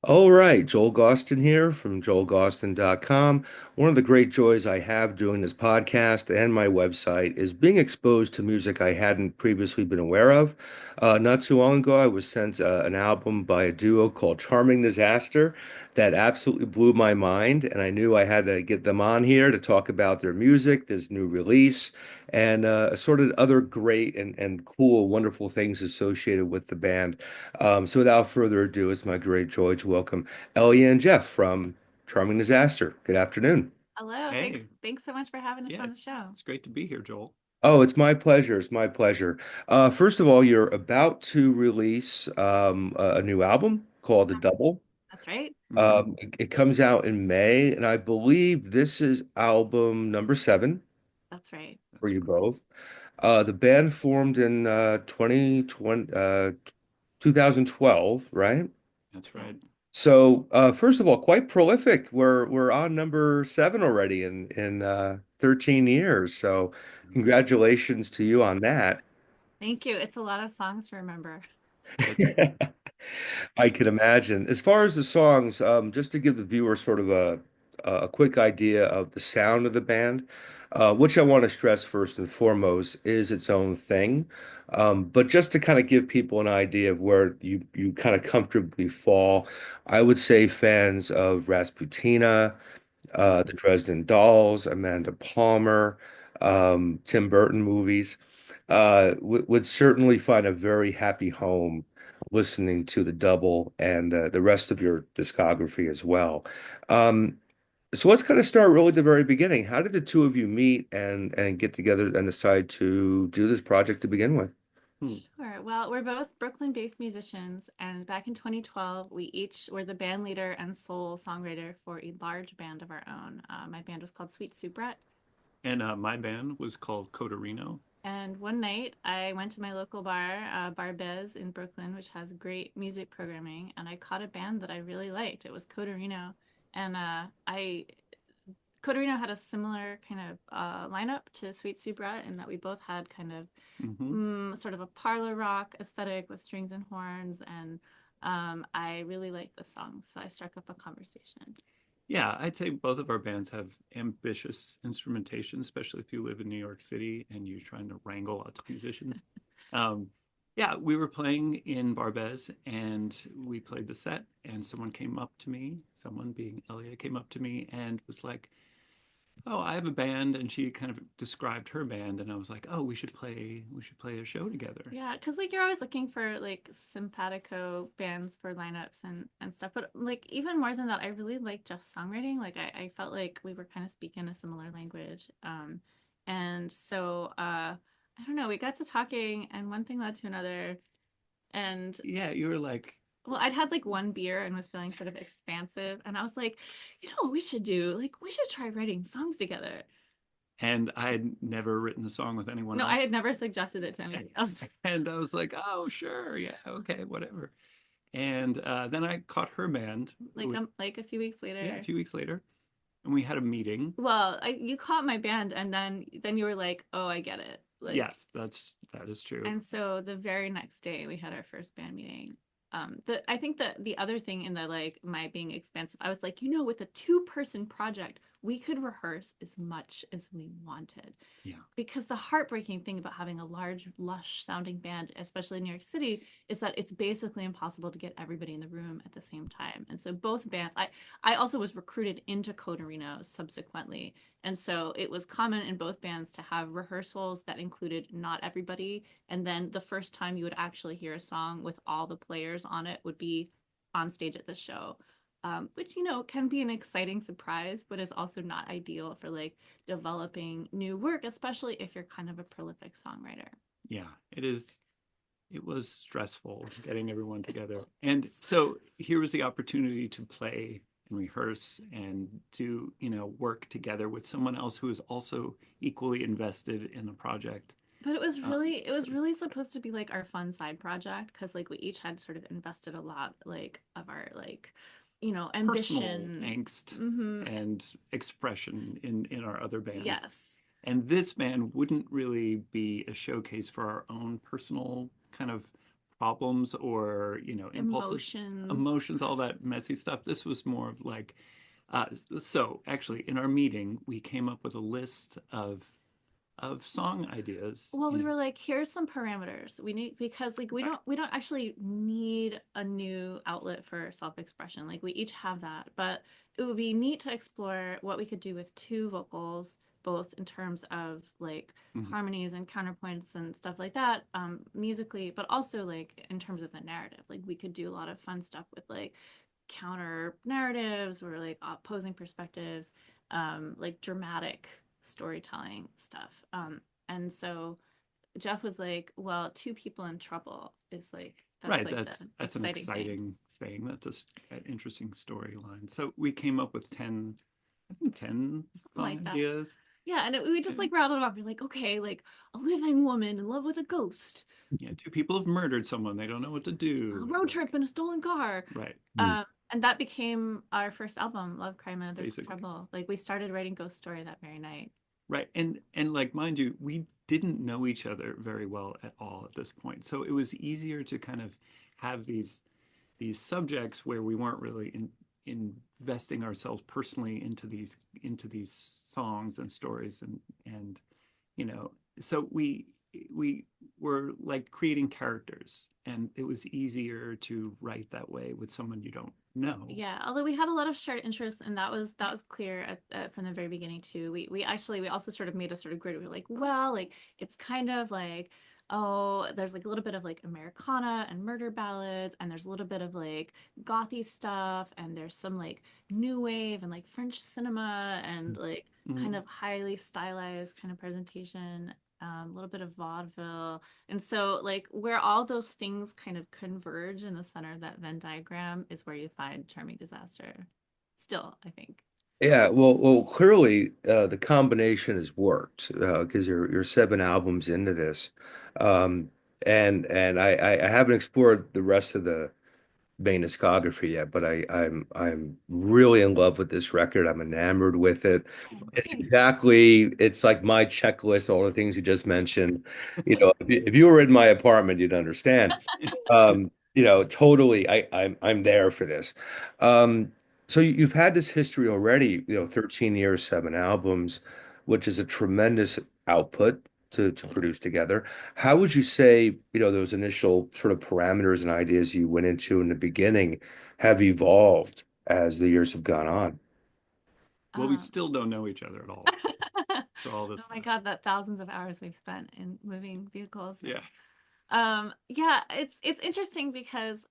All right, Joel Gausten here from joelgausten.com. One of the great joys I have doing this podcast and my website is being exposed to music I hadn't previously been aware of. Not too long ago, I was sent an album by a duo called Charming Disaster that absolutely blew my mind, and I knew I had to get them on here to talk about their music, this new release, and sort of other great and cool, wonderful things associated with the band. So without further ado, it's my great joy to welcome Ellia and Jeff from Charming Disaster. Good afternoon. Hello, thanks Hey, thanks so much for having us yeah, on the show. it's great to be here, Joel. Oh, it's my pleasure. It's my pleasure. First of all, you're about to release a new album called The Correct. Double. That's right. It comes out in May, and I believe this is album number seven That's right. for That's you right. both. The band formed in 2012, right? That's Yeah. right. So, first of all, quite prolific. We're on number seven already in 13 years. So, Mhm. congratulations to you on that. Thank you. It's a lot of songs to remember. It's I can imagine. As far as the songs, just to give the viewer sort of a quick idea of the sound of the band, which I want to stress first and foremost is its own thing. But just to kind of give people an idea of where you kind of comfortably fall, I would say fans of Rasputina, the Mhm. Dresden Dolls, Amanda Palmer, Tim Burton movies, would certainly find a very happy home listening to the double and the rest of your discography as well. Um, so let's kind of start really at the very beginning. How did the two of you meet and get together and decide to do this project to begin with? Hmm. Sure. Well, we're both Brooklyn-based musicians, and back in 2012, we each were the band leader and sole songwriter for a large band of our own. My band was called Sweet Soubrette. And my band was called Codarino. And one night, I went to my local bar, Bar Bez in Brooklyn, which has great music programming, and I caught a band that I really liked. It was Codarino, and I Coderino had a similar kind of lineup to Sweet Subra in that we both had kind of Hmm. sort of a parlor rock aesthetic with strings and horns, and I really liked the song, so I struck up a conversation. Yeah, I'd say both of our bands have ambitious instrumentation, especially if you live in New York City and you're trying to wrangle lots of musicians. Um, yeah, we were playing in Barbez and we played the set, and someone came up to me, someone being Elliot came up to me and was like, oh, I have a band, and she kind of described her band, and I was like, oh, we should play a show together. Yeah, because like you're always looking for like simpatico bands for lineups and stuff, but like even more than that, I really like Jeff's songwriting. Like I felt like we were kind of speaking a similar language, and so I don't know, we got to talking, and one thing led to another, and Yeah, you were like, well, I'd had like one beer and was feeling sort of expansive, and I was like, you know what we should do? Like we should try writing songs together. and I had never written a song with anyone No, I had else. never suggested it to anybody else. And I was like, oh, sure, yeah, okay, whatever. And then I caught her band, Like a few weeks yeah, a later. few weeks later, and we had a meeting. Well, you caught my band, and then you were like, "Oh, I get it." Like, Yes, that is true. and so the very next day we had our first band meeting. I think that the other thing in the like my being expensive, I was like, you know, with a two-person project, we could rehearse as much as we wanted. Yeah, Because the heartbreaking thing about having a large, lush sounding band, especially in New York City, is that it's basically impossible to get everybody in the room at the same time. And so both bands, I also was recruited into Codarino subsequently. And so it was common in both bands to have rehearsals that included not everybody. And then the first time you would actually hear a song with all the players on it would be on stage at the show. Which you know can be an exciting surprise, but is also not ideal for like developing new work, especially if you're kind of a prolific songwriter. yeah, it is. It was stressful getting everyone together. And so here was the opportunity to play and rehearse and to, work together with someone else who is also equally invested in the project. But it So was really supposed to be like our fun side project because like we each had sort of invested a lot like of our like personal ambition. angst Mm-hmm. and expression in our other bands. Yes. And this band wouldn't really be a showcase for our own personal kind of problems or, impulses, Emotions. emotions, all that messy stuff. This was more of like, so actually in our meeting, we came up with a list of song ideas, Well, we were like, here's some parameters we need, because like we don't actually need a new outlet for self-expression. Like we each have that, but it would be neat to explore what we could do with two vocals, both in terms of like Mhm. harmonies and counterpoints and stuff like that, musically, but also like in terms of the narrative. Like we could do a lot of fun stuff with like counter narratives or like opposing perspectives, like dramatic storytelling stuff. And so Jeff was like, well, two people in trouble is like, that's Right, like the that's an exciting thing. exciting thing. That's an interesting storyline. So we came up with 10, I think 10 Something song like that. ideas. Yeah, and we just And like rattled it off. We're like, okay, like a living woman in love with a ghost, yeah, two people have murdered someone. They don't know what to a do. road trip in a stolen car. Right, Mm. And that became our first album, Love, Crime, and Other basically. Trouble. Like we started writing Ghost Story that very night. Right. And like mind you, we didn't know each other very well at all at this point. So it was easier to kind of have these subjects where we weren't really investing ourselves personally into these songs and stories and you know so we were like creating characters, and it was easier to write that way with someone you don't know. Yeah, although we had a lot of shared interests, and that was clear from the very beginning too. We also sort of made a sort of grid. We were like, well, like it's kind of like, oh, there's like a little bit of like Americana and murder ballads, and there's a little bit of like gothy stuff, and there's some like new wave and like French cinema and like kind Mhm. of highly stylized kind of presentation. A little bit of vaudeville, and so, like, where all those things kind of converge in the center of that Venn diagram is where you find Charming Disaster. Still, I think. Yeah, well, clearly the combination has worked because you're 7 albums into this, and I haven't explored the rest of the main discography yet, but I'm really in love with this record. I'm enamored with it. It's like my checklist, all the things you just mentioned. If you were in my apartment, you'd understand. Totally, I'm there for this. So you've had this history already, 13 years, 7 albums, which is a tremendous output to produce together. How would you say, those initial sort of parameters and ideas you went into in the beginning have evolved as the years have gone on? Well, we Um, still don't know each other at all for all oh this my stuff. God, that thousands of hours we've spent in moving vehicles. Yeah. Yeah, it's interesting because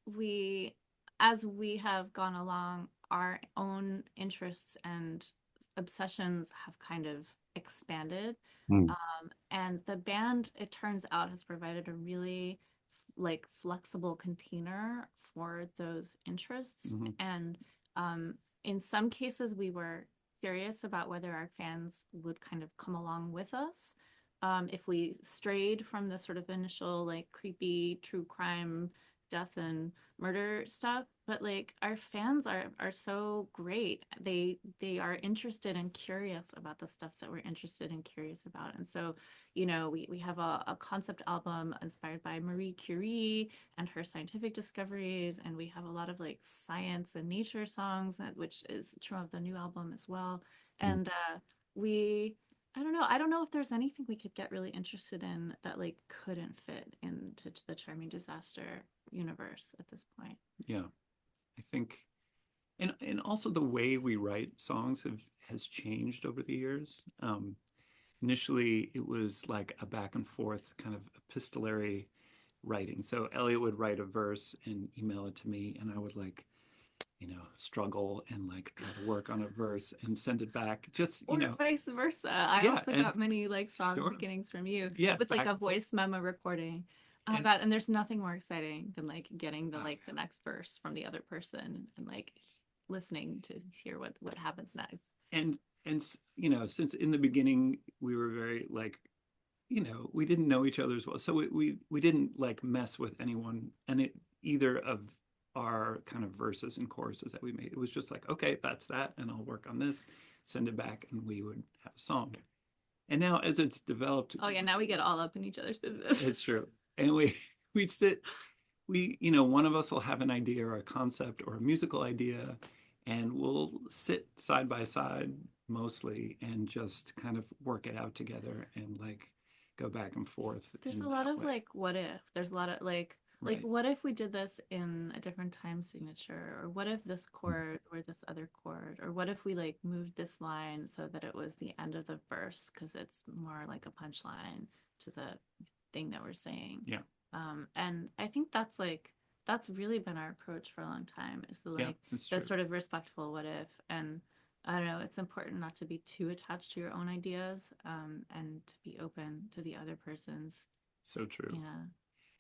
as we have gone along, our own interests and obsessions have kind of expanded. Mm. And the band, it turns out, has provided a really like flexible container for those interests. Hmm. And in some cases, we were curious about whether our fans would kind of come along with us, if we strayed from the sort of initial like creepy true crime death and murder stuff. But like our fans are so great. They are interested and curious about the stuff that we're interested and curious about. And so, we have a concept album inspired by Marie Curie and her scientific discoveries, and we have a lot of like science and nature songs, which is true of the new album as well. And we I don't know. I don't know if there's anything we could get really interested in that like couldn't fit into the Charming Disaster universe at this point. Yeah. I think, and also the way we write songs has changed over the years. Initially, it was like a back and forth kind of epistolary writing. So Elliot would write a verse and email it to me, and I would like, struggle and like try to work on a verse and send it back. Just, Or vice versa. I yeah, also and got many like song sure, beginnings from you yeah, with like back a and forth. voice memo recording. Oh And God, and there's nothing more exciting than like getting the oh, like the next verse from the other person and like listening to hear what happens next. and since in the beginning we were very like, we didn't know each other as well, so we didn't like mess with anyone, and either of our kind of verses and choruses that we made. It was just like, okay, that's that, and I'll work on this, send it back, and we would have a song. And now as it's developed, Oh yeah, now we get all up in each other's business. it's true, and we we sit one of us will have an idea or a concept or a musical idea, and we'll sit side by side mostly and just kind of work it out together and like go back and forth There's in a lot that of way. like what if. There's a lot of like Right. what if we did this in a different time signature, or what if this chord or this other chord, or what if we like moved this line so that it was the end of the verse because it's more like a punchline to the thing that we're saying. Yeah. And I think that's like that's really been our approach for a long time is the Yeah, like that's the true. sort of respectful what if. And I don't know, it's important not to be too attached to your own ideas, and to be open to the other person's. So true. Yeah.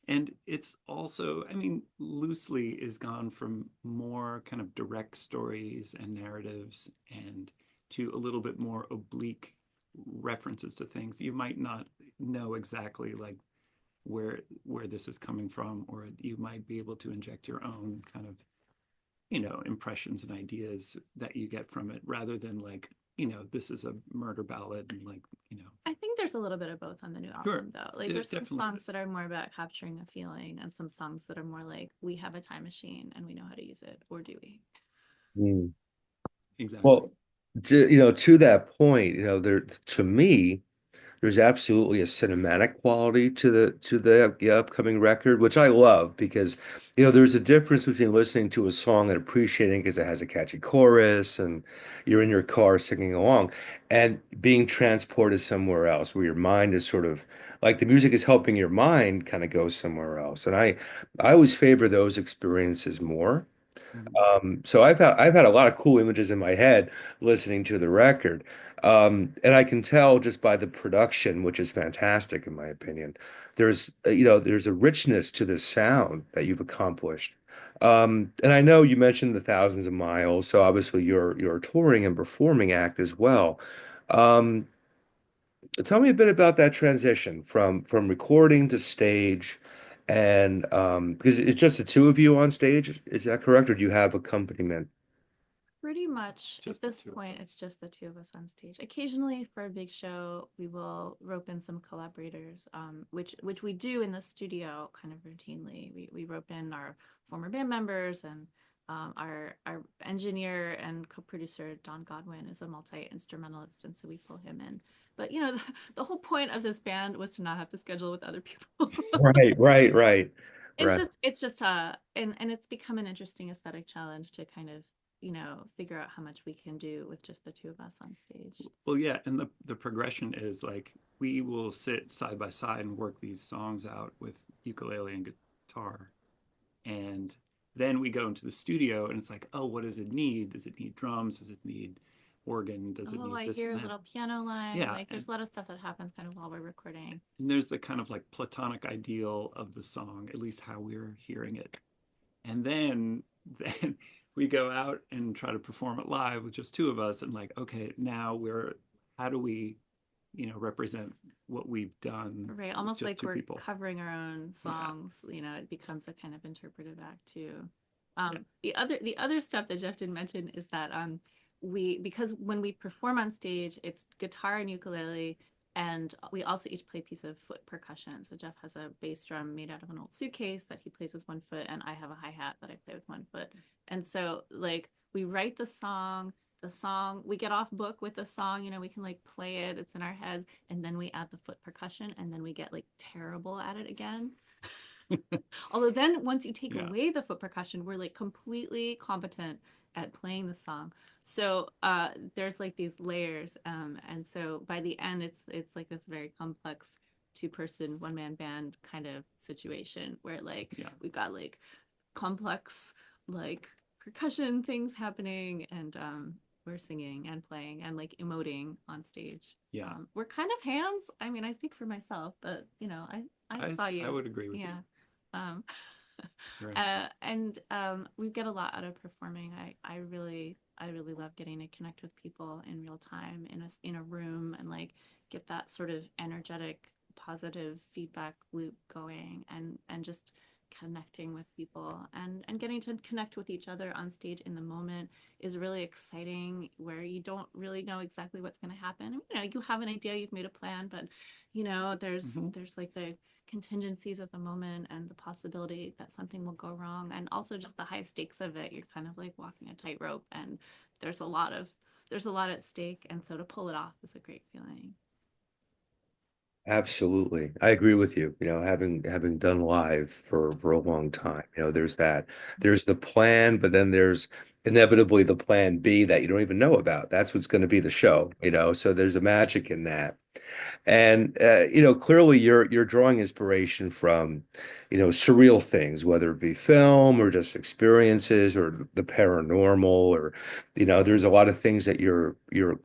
And it's also, I mean, loosely is gone from more kind of direct stories and narratives and to a little bit more oblique references to things. You might not know exactly like where this is coming from, or you might be able to inject your own kind of, impressions and ideas that you get from it rather than like, this is a murder ballad and like, I think there's a little bit of both on the new sure, album though. Like there there's some definitely songs is. that are more about capturing a feeling and some songs that are more like we have a time machine and we know how to use it, or do we? Mm. Exactly. Well, to that point, there to me, there's absolutely a cinematic quality to the upcoming record, which I love because there's a difference between listening to a song and appreciating because it has a catchy chorus and you're in your car singing along, and being transported somewhere else where your mind is sort of like the music is helping your mind kind of go somewhere else. And I always favor those experiences more. Mhm. So I've had a lot of cool images in my head listening to the record. And I can tell just by the production, which is fantastic in my opinion. There's a richness to the sound that you've accomplished. And I know you mentioned the thousands of miles, so obviously you're a touring and performing act as well. Um, Tell me a bit about that transition from recording to stage, and because it's just the two of you on stage, is that correct, or do you have accompaniment? Pretty much at Just the this two of point, us. it's just the two of us on stage. Occasionally, for a big show, we will rope in some collaborators, which we do in the studio kind of routinely. We rope in our former band members, and our engineer and co-producer Don Godwin is a multi-instrumentalist, and so we pull him in. But the whole point of this band was to not have to schedule with other people. Right, right, right, right. And it's become an interesting aesthetic challenge to kind of figure out how much we can do with just the two of us on stage. Well, yeah, and the progression is like we will sit side by side and work these songs out with ukulele and guitar, and then we go into the studio and it's like, oh, what does it need? Does it need drums? Does it need organ? Does it Oh, need I this hear and a that? little piano line. Yeah, Like there's a lot of stuff that happens kind of while we're recording. and there's the kind of like platonic ideal of the song, at least how we're hearing it. And then we go out and try to perform it live with just two of us and like, okay, now we're how do we, represent what we've done Right, with almost just like two we're people? covering our own Yeah. songs. It becomes a kind of interpretive act too. Yeah. The other stuff that Jeff didn't mention is that we because when we perform on stage, it's guitar and ukulele, and we also each play a piece of foot percussion. So Jeff has a bass drum made out of an old suitcase that he plays with one foot, and I have a hi-hat that I play with one foot. And so like we write the song, we get off book with the song, we can like play it, it's in our head, and then we add the foot percussion, and then we get like terrible at it again. Although then once you take Yeah. away the foot percussion, we're like completely competent at playing the song. So there's like these layers, and so by the end, it's like this very complex two-person one-man band kind of situation where like Yeah. we've got like complex like percussion things happening, and we're singing and playing and like emoting on stage. Yeah. We're kind of hands. I mean, I speak for myself, but I saw I you. would agree with you. Yeah. Um, Right. and we get a lot out of performing. I really love getting to connect with people in real time in a room and like get that sort of energetic, positive feedback loop going, and just connecting with people and getting to connect with each other on stage in the moment is really exciting, where you don't really know exactly what's going to happen. You have an idea, you've made a plan, but there's Hmm. there's like the contingencies of the moment and the possibility that something will go wrong, and also just the high stakes of it. You're kind of like walking a tightrope, and there's a lot of there's a lot at stake, and so to pull it off is a great feeling. Absolutely. I agree with you. Having done live for a long time, there's that. There's the plan, but then there's inevitably the plan B that you don't even know about. That's what's going to be the show. So there's a magic in that. And clearly you're drawing inspiration from, surreal things, whether it be film or just experiences or the paranormal or, there's a lot of things that you're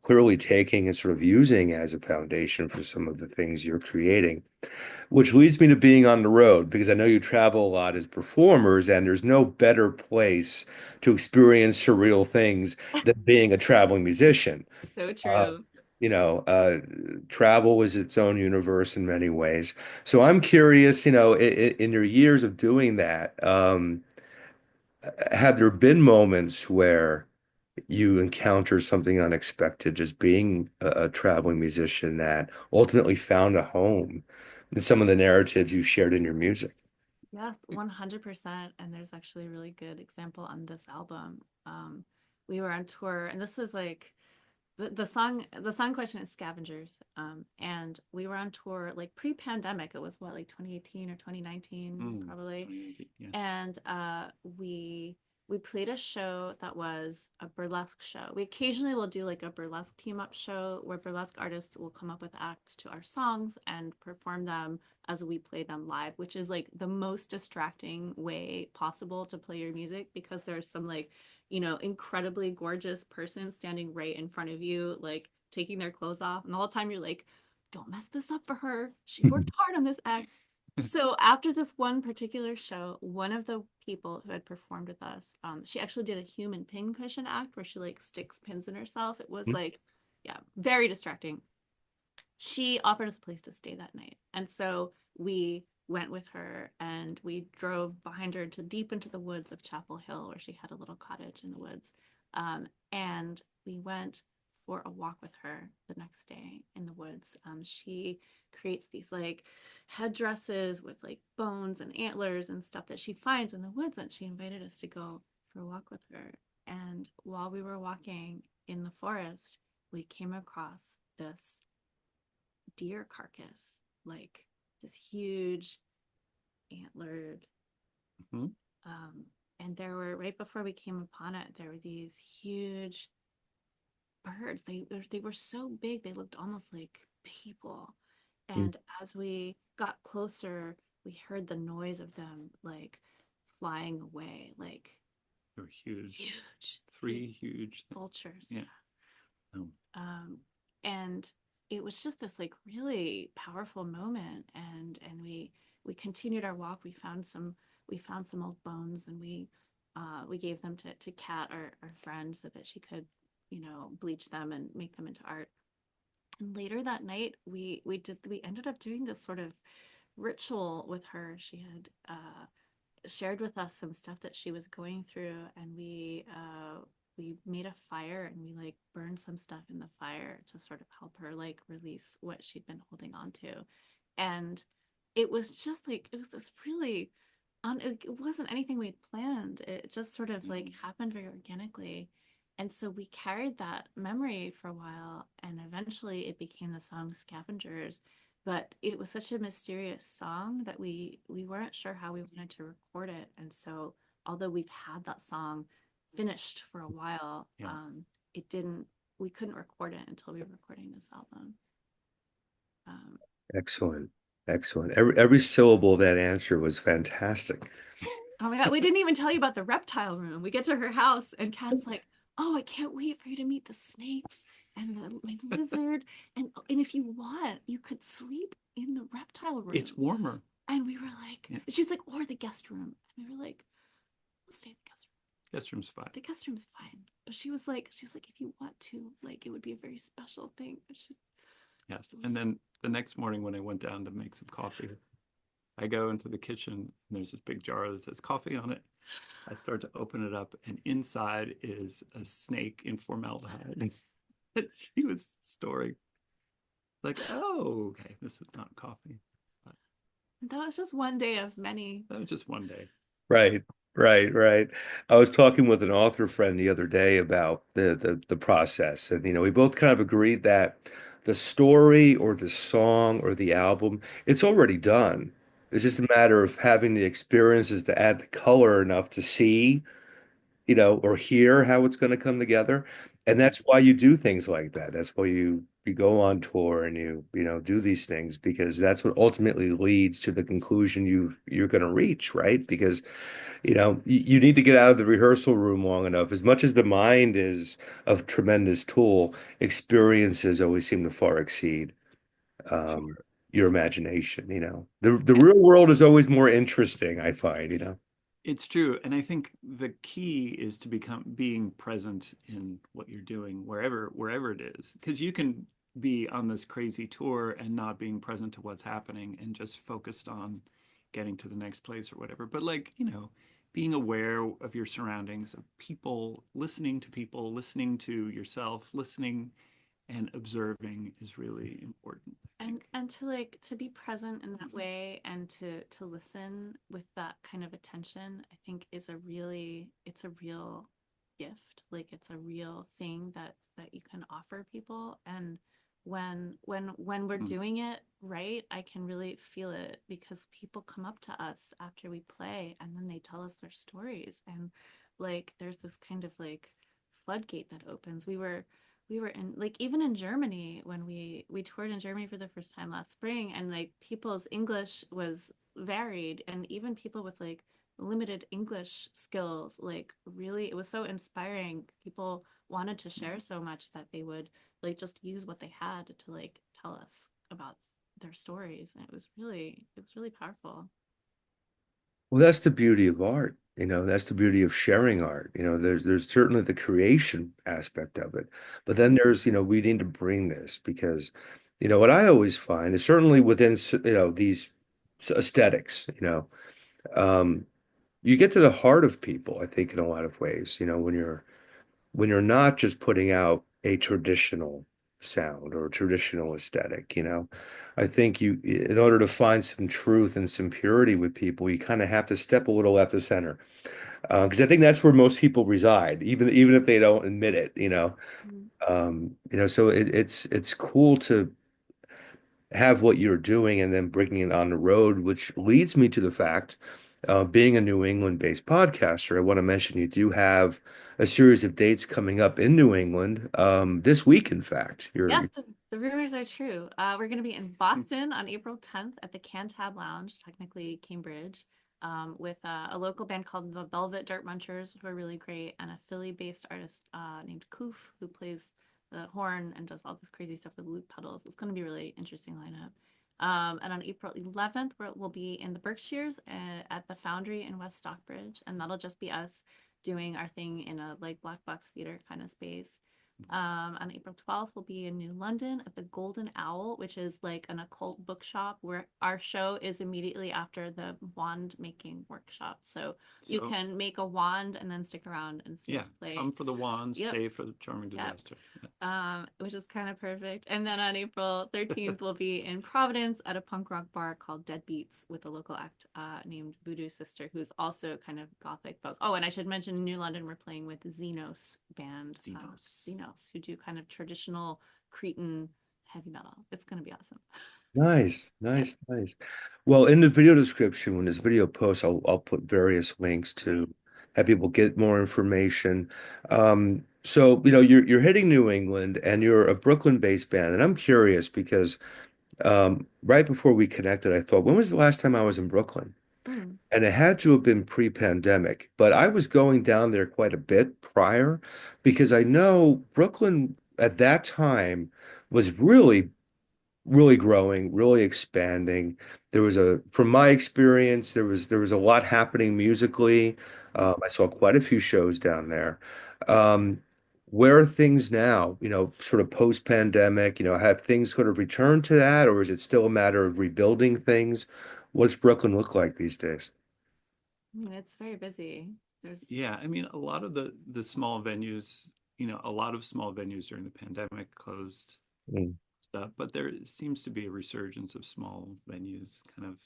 clearly taking and sort of using as a foundation for some of the things you're creating, which leads me to being on the road because I know you travel a lot as performers, and there's no better place to experience surreal things than being a traveling musician. So Uh, true. you know, uh, Travel is its own universe in many ways. So I'm curious, in your years of doing that, have there been moments where you encounter something unexpected, just being a traveling musician that ultimately found a home in some of the narratives you shared in your music? Yes, 100%. And there's actually a really good example on this album. We were on tour, and this is like the song question is Scavengers. And we were on tour like pre-pandemic. It was what, like 2018 or 2019, probably. 2018, yeah. And we played a show that was a burlesque show. We occasionally will do like a burlesque team up show where burlesque artists will come up with acts to our songs and perform them as we play them live, which is like the most distracting way possible to play your music, because there's some like, incredibly gorgeous person standing right in front of you, like taking their clothes off. And the whole time you're like, don't mess this up for her. She worked hard on this act. So after this one particular show, one of the people who had performed with us, she actually did a human pin cushion act where she like sticks pins in herself. It was like, yeah, very distracting. She offered us a place to stay that night. And so we went with her and we drove behind her to deep into the woods of Chapel Hill, where she had a little cottage in the woods. And we went for a walk with her the next day in the woods. She creates these like headdresses with like bones and antlers and stuff that she finds in the woods. And she invited us to go for a walk with her. And while we were walking in the forest, we came across this deer carcass, like this huge antlered. Mhm. And there were, right before we came upon it, there were these huge birds. They were so big they looked almost like people. And as we got closer, we heard the noise of them like flying away, like They were huge. huge, Three huge. vultures. Yeah. Oh. um, and it was just this like really powerful moment, and we continued our walk. We found some old bones, and we gave them to Kat, our friend, so that she could bleach them and make them into art. And later that night we ended up doing this sort of ritual with her. She had shared with us some stuff that she was going through, and we made a fire, and we like burned some stuff in the fire to sort of help her like release what she'd been holding on to. And it was just like, it was this really it wasn't anything we'd planned. It just sort of like happened very organically. And so we carried that memory for a while, and eventually it became the song Scavengers. But it was such a mysterious song that we weren't sure how we wanted to record it. And so although we've had that song finished for a while, Yeah. it didn't we couldn't record it until we were recording this album. um, Excellent. Excellent. Every syllable of that answer was fantastic. oh my god, we didn't even tell you about the reptile room. We get to her house and Kat's like, oh, I can't wait for you to meet the snakes and the lizard, and if you want you could sleep in the reptile room. It's warmer. And we were like, Yeah. she's like, or the guest room. And we were like, we'll stay in the guest room. Guest room's fine. The guest room's fine. But she was like, if you want to, like, it would be a very special thing. It's just, Yes. And then the next morning when I went down to make some coffee, I go into the kitchen and there's this big jar that says coffee on it. I start to open it up, and inside is a snake in formaldehyde. And she was storing, like, oh, okay, this is not coffee. But That was just one day of many. That was just one day. Right, right. I was talking with an author friend the other day about the process, and we both kind of agreed that the story or the song or the album, it's already done. It's just a matter of having the experiences to add the color enough to see, or hear how it's going to come together. And Mhm. that's why you do things like that. That's why you go on tour and do these things because that's what ultimately leads to the conclusion you're going to reach, right? Because you need to get out of the rehearsal room long enough. As much as the mind is a tremendous tool, experiences always seem to far exceed um, Sure. your imagination. The real world is always more interesting, I find. It's true. And I think the key is to become being present in what you're doing wherever it is. Because you can be on this crazy tour and not being present to what's happening and just focused on getting to the next place or whatever. But like, being aware of your surroundings, of people, listening to yourself, listening and observing is really important, I and think. and to like to be present in that way and to listen with that kind of attention, I think is it's a real gift. Like it's a real thing that you can offer people. And when we're Mm. doing it right, I can really feel it because people come up to us after we play and then they tell us their stories. And like there's this kind of like floodgate that opens. We were in like even in Germany when we toured in Germany for the first time last spring, and like people's English was varied, and even people with like limited English skills, like really it was so inspiring. People wanted to share so much that they would like just use what they had to like tell us about their stories, and it was really powerful. Well, that's the beauty of art. That's the beauty of sharing art. There's certainly the creation aspect of it, but then there's, we need to bring this because, what I always find is certainly within, these aesthetics, um, you get to the heart of people, I think, in a lot of ways, when you're not just putting out a traditional sound or a traditional aesthetic. I think in order to find some truth and some purity with people, you kind of have to step a little left of center. Because I think that's where most people reside, even if they don't admit it. Mm. So it's cool to have what you're doing and then bringing it on the road, which leads me to the fact, being a New England-based podcaster, I want to mention you do have a series of dates coming up in New England, this week, in fact. Yes, the rumors are true. We're going to be in Boston on April 10th at the Cantab Lounge, technically Cambridge, with a local band called the Velvet Dirt Munchers, who are really great, and a Philly-based artist named Koof, who plays the horn and does all this crazy stuff with loop pedals. It's going to be a really interesting lineup. And on April 11th, we'll be in the Berkshires at the Foundry in West Stockbridge, and that'll just be us doing our thing in a like black box theater kind of space. On April 12th, we'll be in New London at the Golden Owl, which is like an occult bookshop where our show is immediately after the wand making workshop. So you So, can make a wand and then stick around and see yeah, us play. come for the wand, Yep. stay for the charming Yep. disaster. Yeah. Which is kind of perfect. And then on April 13th, we'll be in Providence at a punk rock bar called Dead Beats with a local act named Voodoo Sister, who's also kind of gothic folk. Oh, and I should mention in New London, we're playing with Xenos band, Xenos. Xenos, who do kind of traditional Cretan heavy metal. It's going to be awesome. Nice, Yeah. nice, nice. Well, in the video description, when this video posts, I'll put various links Great. to have people get more information. So, you're hitting New England and you're a Brooklyn-based band, and I'm curious because right before we connected, I thought, when was the last time I was in Brooklyn? Mm. And it had to have been pre-pandemic, but I was going down there quite a bit prior because I know Brooklyn at that time was really growing, really expanding. From my experience, there was a lot happening musically. I saw quite a few shows down there. Um, where are things now? Sort of post-pandemic, have things sort of returned to that, or is it still a matter of rebuilding things? What's Brooklyn look like these days? I mean, it's very busy. There's, Yeah, I mean, a lot of the small venues, a lot of small venues during the pandemic closed Mm. stuff, but there seems to be a resurgence of small venues kind of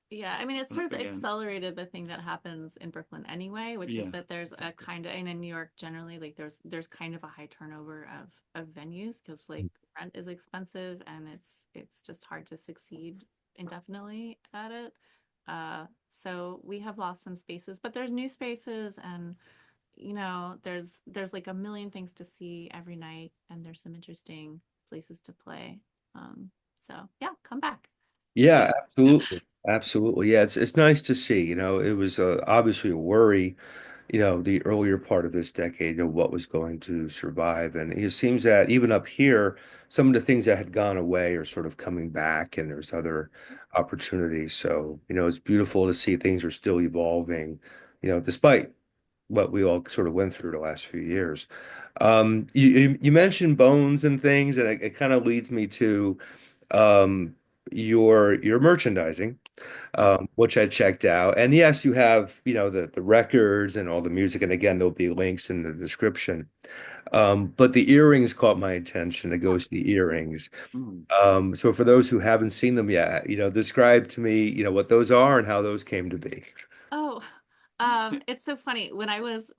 Yeah, I mean, it's when sort it of began. accelerated the thing that happens in Brooklyn anyway, which is Yeah, that there's a exactly. kind of, and in New York generally, like there's kind of a high turnover of venues because like rent is expensive and it's just hard to succeed indefinitely at it. Uh, so we have lost some spaces, but there's new spaces, and there's like a million things to see every night, and there's some interesting places to play. So yeah, come back. Yeah, absolutely. Absolutely. Yeah, it's nice to see, it was obviously a worry, the earlier part of this decade, what was going to survive. And it seems that even up here, some of the things that had gone away are sort of coming back and there's other opportunities. So, it's beautiful to see things are still evolving, despite what we all sort of went through the last few years. You mentioned bones and things, and it kind of leads me to um, your merchandising, which I checked out. And yes, you have, the records and all the music. And again, there'll be links in the description. But the earrings caught my attention, the ghostly earrings. Mm. So for those who haven't seen them yet, describe to me, what those are and how those came to be. Oh, it's so funny. When I was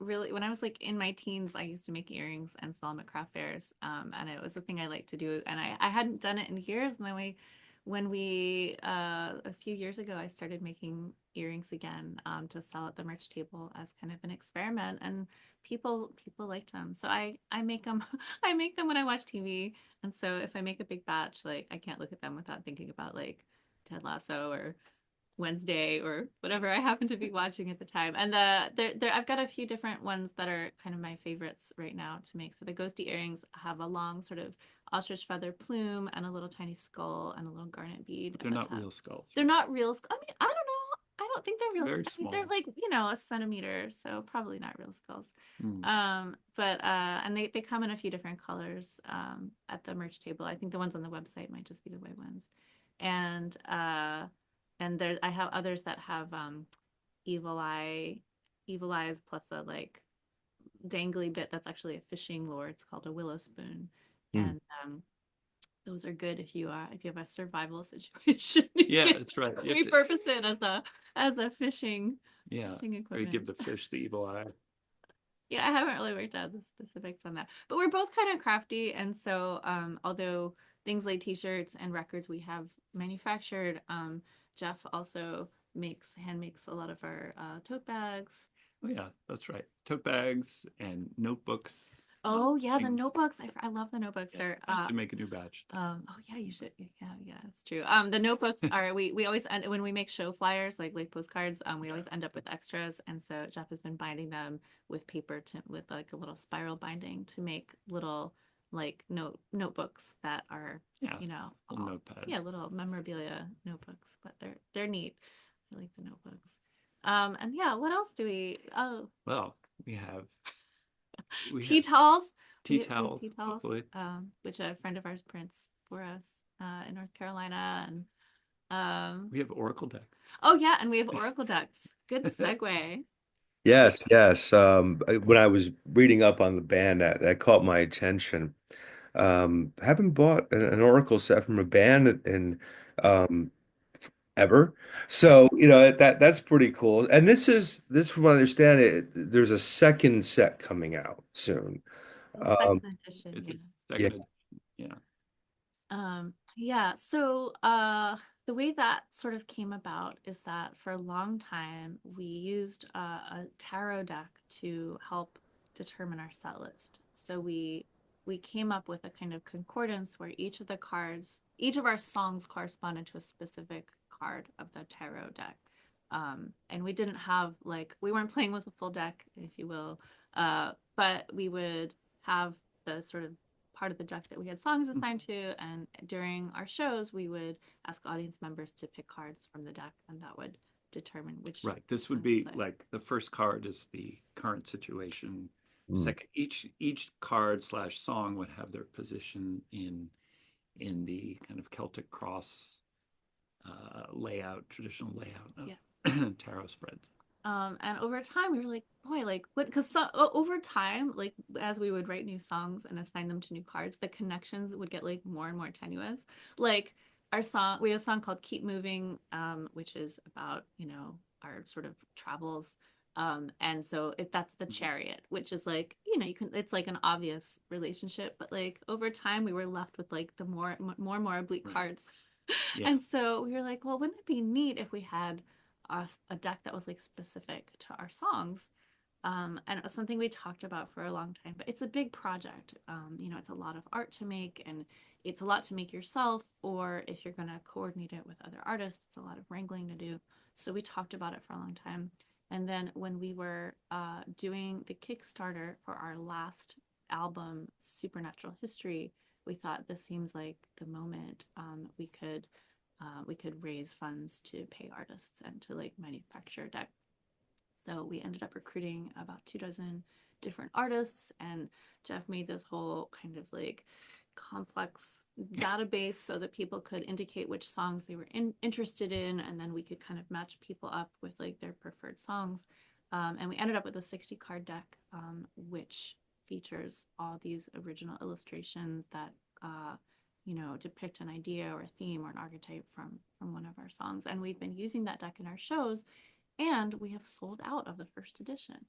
like in my teens, I used to make earrings and sell them at craft fairs. And it was a thing I liked to do. And I hadn't done it in years. And then when we, a few years ago, I started making earrings again, to sell at the merch table as kind of an experiment. And people liked them. So I make them, I make them when I watch TV. And so if I make a big batch, like I can't look at them without thinking about like Ted Lasso or Wednesday or whatever I happen to be watching at the time. And I've got a few different ones that are kind of my favorites right now to make. So the ghosty earrings have a long sort of ostrich feather plume and a little tiny skull and a little garnet bead But at they're the not top. real skulls, They're right? not real I mean, I don't know. I don't think they're real. Very I mean, they're small. like, a centimeter, so probably not real skulls. Mm. But and they come in a few different colors at the merch table. I think the ones on the website might just be the white ones. And there I have others that have evil eye evil eyes plus a like dangly bit that's actually a fishing lure. It's called a willow spoon. Hmm. And those are good if you have a survival situation. You Yeah, can that's right. You have to, repurpose it as a yeah, fishing or you give equipment. the fish the evil eye. Yeah, I haven't really worked out the specifics on that. But we're both kind of crafty, and so although things like t-shirts and records we have manufactured, Jeff also hand makes a lot of our tote bags. Oh yeah, that's right. Tote bags and notebooks, Oh yeah, the things. notebooks. I love the notebooks. Yeah, They're I have to make a new batch. oh yeah, you should. Yeah, yeah, that's true. The notebooks are we always end when we make show flyers like postcards. We Yeah, always end up with extras, and so Jeff has been binding them with paper with like a little spiral binding to make little like notebooks that are yeah, little all, notepad. yeah, little memorabilia notebooks, but they're neat. I like the notebooks. And yeah, what else do we? Oh, Well, we have we tea have towels. tea We have towels, tea towels, hopefully. which a friend of ours prints for us in North Carolina, and We have Oracle decks. oh yeah, and we have Oracle ducks. Good segue. Yes, yes. When I was reading up on the band, that caught my attention. Haven't bought an Oracle set from a band in um, ever. So, that's pretty cool. And this from what I understand there's a second set coming out soon. The Um, second edition, It's yeah. a yeah. second edition. Yeah. Yeah, so the way that sort of came about is that for a long time we used a tarot deck to help determine our set list. So we came up with a kind of concordance where each of our songs corresponded to a specific card of the tarot deck. And we didn't have like we weren't playing with a full deck, if you will, but we would have the sort of part of the deck that we had songs Mm. assigned to, and during our shows we would ask audience members to pick cards from the deck, and that would determine which Right. This would song to be play. like the first card is the current situation. Mm. Second, each card slash song would have their position in the kind of Celtic cross layout, traditional layout Yeah. of tarot spreads. And over time we were like, boy, like what? Because over time, like as we would write new songs and assign them to new cards, the connections would get like more and more tenuous. Like we have a song called Keep Moving, which is about, our sort of travels. And so if that's the chariot, which is like, it's like an obvious relationship, but like over time we were left with like the more and more oblique Right. cards. Yeah. And so we were like, well, wouldn't it be neat if we had a deck that was like specific to our songs? And it was something we talked about for a long time, but it's a big project. It's a lot of art to make, and it's a lot to make yourself, or if you're going to coordinate it with other artists, it's a lot of wrangling to do. So we talked about it for a long time. And then when we were doing the Kickstarter for our last album, Supernatural History, we thought this seems like the moment we could raise funds to pay artists and to like manufacture deck. So we ended up recruiting about 2 dozen different artists, and Jeff made this whole kind of like complex database so that people could indicate which songs they were interested in, and then we could kind of match people up with like their preferred songs. And we ended up with a 60 card deck, which features all these original illustrations that depict an idea or a theme or an archetype from one of our songs. And we've been using that deck in our shows, and we have sold out of the first edition.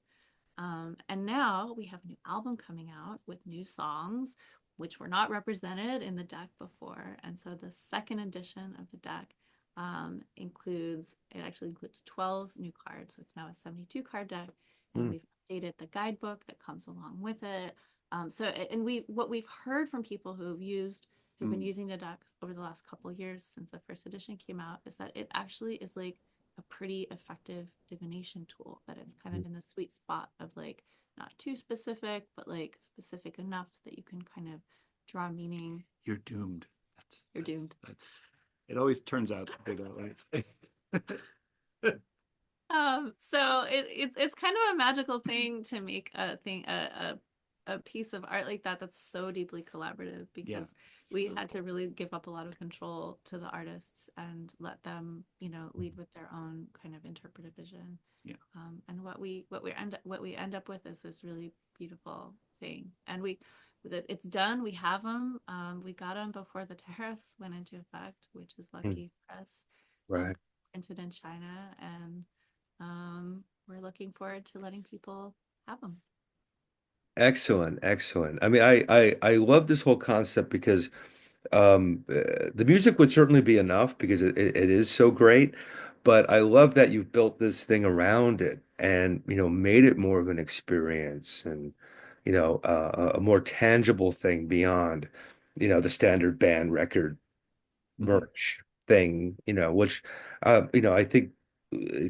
And now we have a new album coming out with new songs, which were not represented in the deck before. And so the second edition of the deck actually includes 12 new cards. So it's now a 72 card deck. And Hmm. we've updated the guidebook that comes along with it. What we've heard from people who've been Mm. using the deck over the last couple of years since the first edition came out is that it actually is like a pretty effective divination tool, that it's kind of in the sweet spot of like not too specific, but like specific enough that you can kind of draw meaning. You're doomed. You're doomed. It always turns out to be that way. So it's kind of a magical thing to make a piece of art like that that's so deeply collaborative, Yeah, because it's we really had to cool. really give up a lot of control to the artists and let them, lead with their own kind of interpretive vision. Yeah. And what we end up with is this really beautiful thing. And it's done. We have them. We got them before the tariffs went into effect, which is Hmm. lucky for us. Right. Printed in China, and we're looking forward to letting people have them. Excellent, excellent. I mean, I love this whole concept because the music would certainly be enough because it is so great, but I love that you've built this thing around it and made it more of an experience and a more tangible thing beyond the standard band record Mhm. merch thing, which I think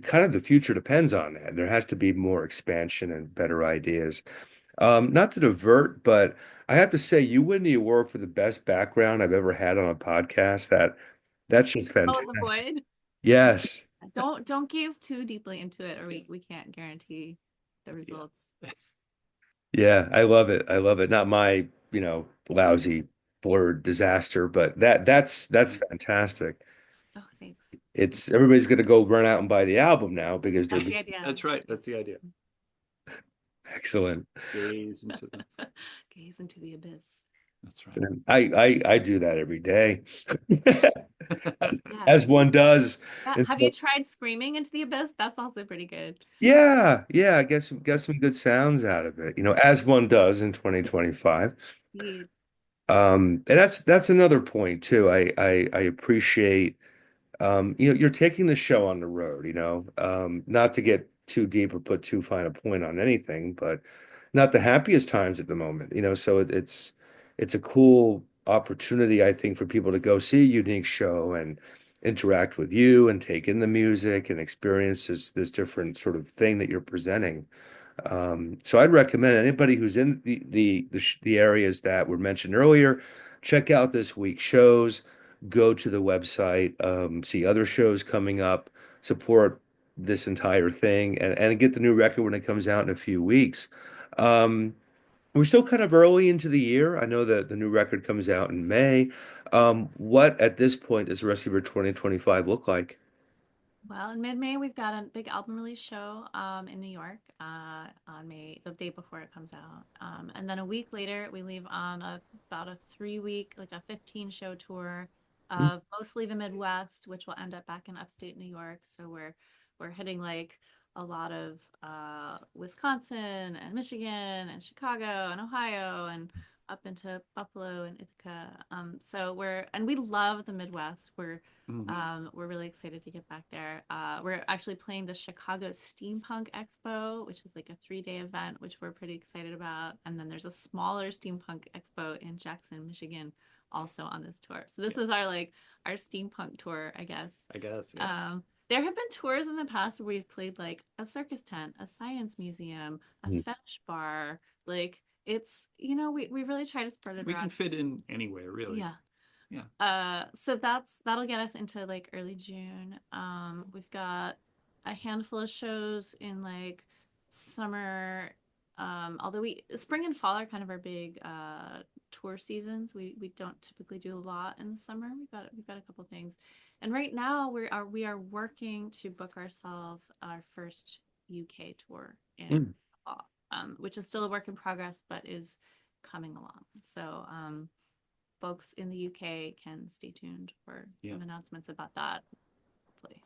kind of the future depends on that. There has to be more expansion and better ideas. Not to divert, but I have to say, you win the award for the best background I've ever had on a podcast. That's just Oh, the fantastic. void. Yes. Don't gaze too deeply into it, or we can't guarantee the Yeah. results. Yeah, I love it. I love it. Not my, lousy blurred disaster, but that's Mm. fantastic. Oh, thanks. It's everybody's gonna go run out and buy the album now because they're That's the idea. That's right. That's the idea. excellent. Gaze into the. Gaze into the abyss. That's right. And I do that every day. As, Yeah. as one does. Yeah. And Have you so, tried screaming into the abyss? That's also pretty good. yeah, yeah, I get some good sounds out of it, as one does in 2025. Indeed. And that's another point too. I appreciate you're taking the show on the road, not to get too deep or put too fine a point on anything, but not the happiest times at the moment, so it's a cool opportunity, I think, for people to go see a unique show and interact with you and take in the music and experience this different sort of thing that you're presenting. So I'd recommend anybody who's in the areas that were mentioned earlier, check out this week's shows, go to the website, see other shows coming up, support this entire thing, and get the new record when it comes out in a few weeks. Um, we're still kind of early into the year. I know that the new record comes out in May. What at this point does the rest of your 2025 look like? Well, in mid-May, we've got a big album release show in New York on May, the day before it comes out. And then a week later, we leave on about a 3-week, like a 15 show tour Mm. of mostly the Midwest, which will end up back in upstate New York. So we're hitting like a lot of Wisconsin and Michigan and Chicago and Ohio and up into Buffalo and Ithaca. So we love the Midwest. Mhm. We're really excited to get back there. We're actually playing the Chicago Steampunk Expo, which is like a 3-day event, which we're pretty excited about. And then there's a smaller Steampunk Expo in Jackson, Michigan, also on this tour. So this Yeah, is our steampunk tour, I guess. I guess. Yeah. There have been tours in the past where we've played like a circus tent, a science museum, a Mm. fetish bar. Like it's, we really try to spread it We can around. fit in anywhere, really. Yeah. Yeah. So that'll get us into like early June. We've got a handful of shows in like summer. Although spring and fall are kind of our big tour seasons. We don't typically do a lot in the summer. We've got a couple things, and right now we are working to book ourselves our first UK tour in Mm. fall, which is still a work in progress, but is coming along. So folks in the UK can stay tuned for Yeah. some announcements about that, hopefully.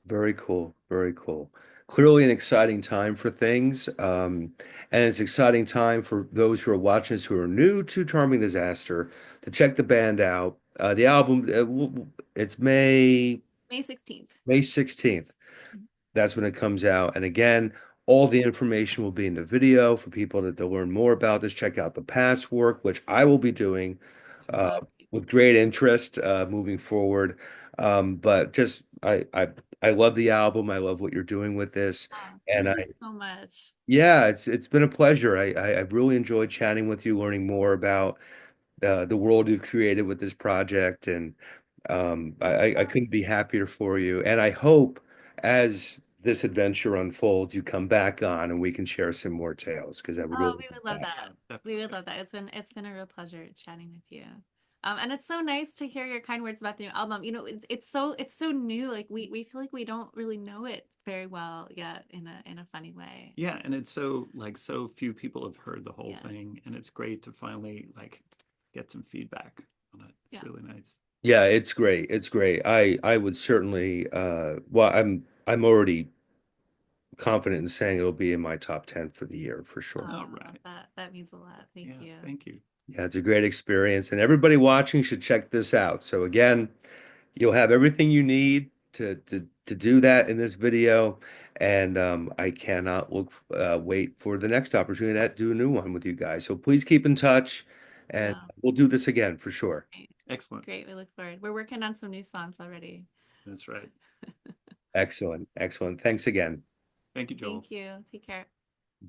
Very cool. Very cool. Clearly an exciting time for things. And it's exciting time for those who are watching us who are new to Charming Disaster to check the band out. The album, it's May 16th. May 16th. That's when it comes out. And again, all the information will be in the video for people to learn more about this. Check out the past work, which I will be doing uh, Oh, with great interest moving forward. But just I love the album. I love what you're doing with this, and thank you so much. yeah, it's been a pleasure. I've really enjoyed chatting with you, learning more about the world you've created with this project, and I couldn't be happier for you. And I hope as this adventure unfolds, you come back on and we can share some more tales because I would Oh, really we love would love that. Yeah, that. We would definitely. love that. It's been a real pleasure chatting with you. And it's so nice to hear your kind words about the new album. It's so new. Like we feel like we don't really know it very well yet in a funny way. Yeah, and it's so so few people have heard the whole Yeah. thing, and it's great to finally get some feedback on it. It's Yeah. really nice. Yeah, it's great. It's great. I would certainly well, I'm already confident in saying it'll be in my top 10 for the year for sure. All Oh, right. that means a lot. Thank Yeah, you. thank you. Yeah, it's a great experience, and everybody watching should check this out. So again, you'll have everything you need to do that in this video, and I cannot wait for the next opportunity to do a new one with you guys. So please keep in touch, and Oh, we'll do this again for sure. great. Excellent. Great. We look forward. We're working on some new songs already. That's right. Excellent, excellent. Thanks again. Thank you, Joel. Thank you. Take care.